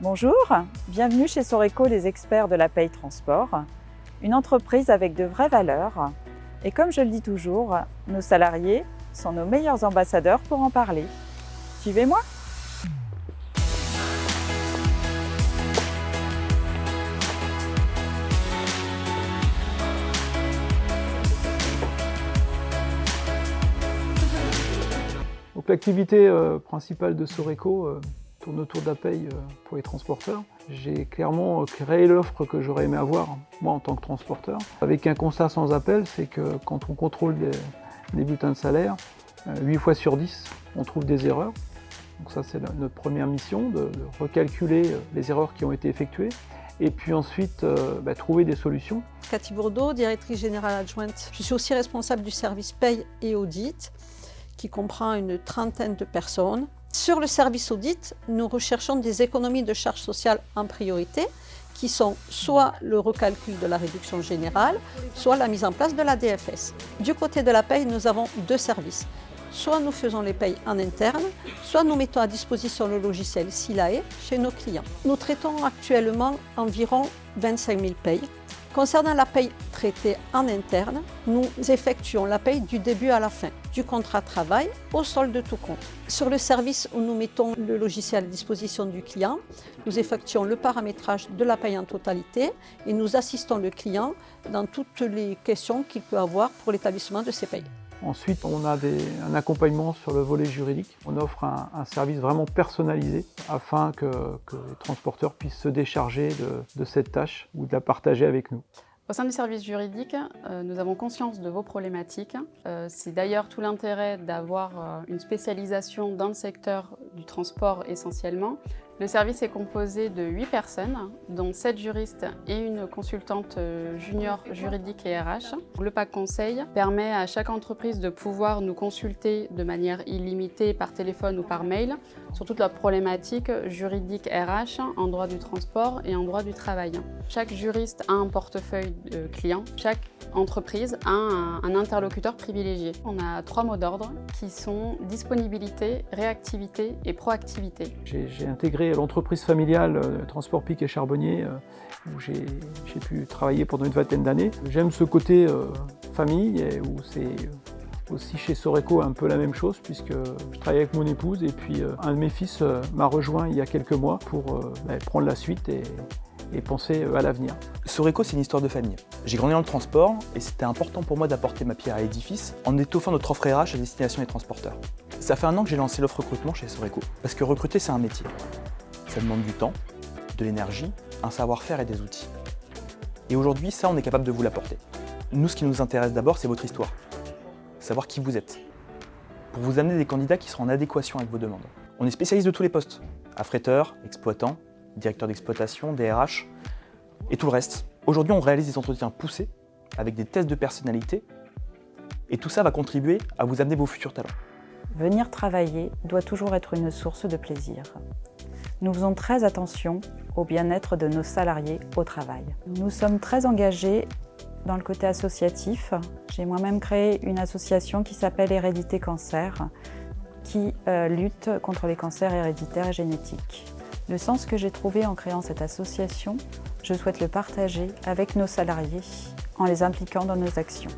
Bonjour, bienvenue chez Soreco, les experts de la paye transport, une entreprise avec de vraies valeurs. Et comme je le dis toujours, nos salariés sont nos meilleurs ambassadeurs pour en parler. Suivez-moi. Donc l'activité principale de Soreco tourne autour de la paye pour les transporteurs. J'ai clairement créé l'offre que j'aurais aimé avoir, moi en tant que transporteur, avec un constat sans appel, c'est que quand on contrôle des bulletins de salaire, 8 fois sur 10, on trouve des erreurs. Donc ça, c'est notre première mission, de recalculer les erreurs qui ont été effectuées, et puis ensuite trouver des solutions. Cathy Bourdeau, directrice générale adjointe. Je suis aussi responsable du service paye et audit, qui comprend une trentaine de personnes. Sur le service audit, nous recherchons des économies de charges sociales en priorité, qui sont soit le recalcul de la réduction générale, soit la mise en place de la DFS. Du côté de la paye, nous avons deux services. Soit nous faisons les payes en interne, soit nous mettons à disposition le logiciel Silae chez nos clients. Nous traitons actuellement environ 25 000 payes. Concernant la paye traitée en interne, nous effectuons la paye du début à la fin, du contrat de travail au solde de tout compte. Sur le service où nous mettons le logiciel à disposition du client, nous effectuons le paramétrage de la paye en totalité et nous assistons le client dans toutes les questions qu'il peut avoir pour l'établissement de ses payes. Ensuite, on a un accompagnement sur le volet juridique. On offre un service vraiment personnalisé afin que les transporteurs puissent se décharger de cette tâche ou de la partager avec nous. Au sein du service juridique, nous avons conscience de vos problématiques. C'est d'ailleurs tout l'intérêt d'avoir une spécialisation dans le secteur du transport essentiellement. Le service est composé de 8 personnes, dont 7 juristes et une consultante junior juridique et RH. Le pack conseil permet à chaque entreprise de pouvoir nous consulter de manière illimitée par téléphone ou par mail sur toute leur problématique juridique RH en droit du transport et en droit du travail. Chaque juriste a un portefeuille de clients. Chaque entreprise a un interlocuteur privilégié. On a 3 mots d'ordre qui sont disponibilité, réactivité et proactivité. J'ai intégré l'entreprise familiale Transport Pic et Charbonnier où j'ai pu travailler pendant une vingtaine d'années. J'aime ce côté famille où c'est aussi chez Soreco un peu la même chose puisque je travaille avec mon épouse et puis un de mes fils m'a rejoint il y a quelques mois pour prendre la suite et penser à l'avenir. Soreco, c'est une histoire de famille. J'ai grandi dans le transport et c'était important pour moi d'apporter ma pierre à l'édifice en étoffant notre offre RH à destination des transporteurs. Ça fait 1 an que j'ai lancé l'offre recrutement chez Soreco parce que recruter, c'est un métier. Ça demande du temps, de l'énergie, un savoir-faire et des outils. Et aujourd'hui, ça, on est capable de vous l'apporter. Nous, ce qui nous intéresse d'abord, c'est votre histoire. Savoir qui vous êtes. Pour vous amener des candidats qui seront en adéquation avec vos demandes. On est spécialiste de tous les postes. Affréteur, exploitant, directeur d'exploitation, DRH et tout le reste. Aujourd'hui, on réalise des entretiens poussés avec des tests de personnalité et tout ça va contribuer à vous amener vos futurs talents. Venir travailler doit toujours être une source de plaisir. Nous faisons très attention au bien-être de nos salariés au travail. Nous sommes très engagés dans le côté associatif. J'ai moi-même créé une association qui s'appelle Hérédité Cancer, qui lutte contre les cancers héréditaires et génétiques. Le sens que j'ai trouvé en créant cette association, je souhaite le partager avec nos salariés en les impliquant dans nos actions.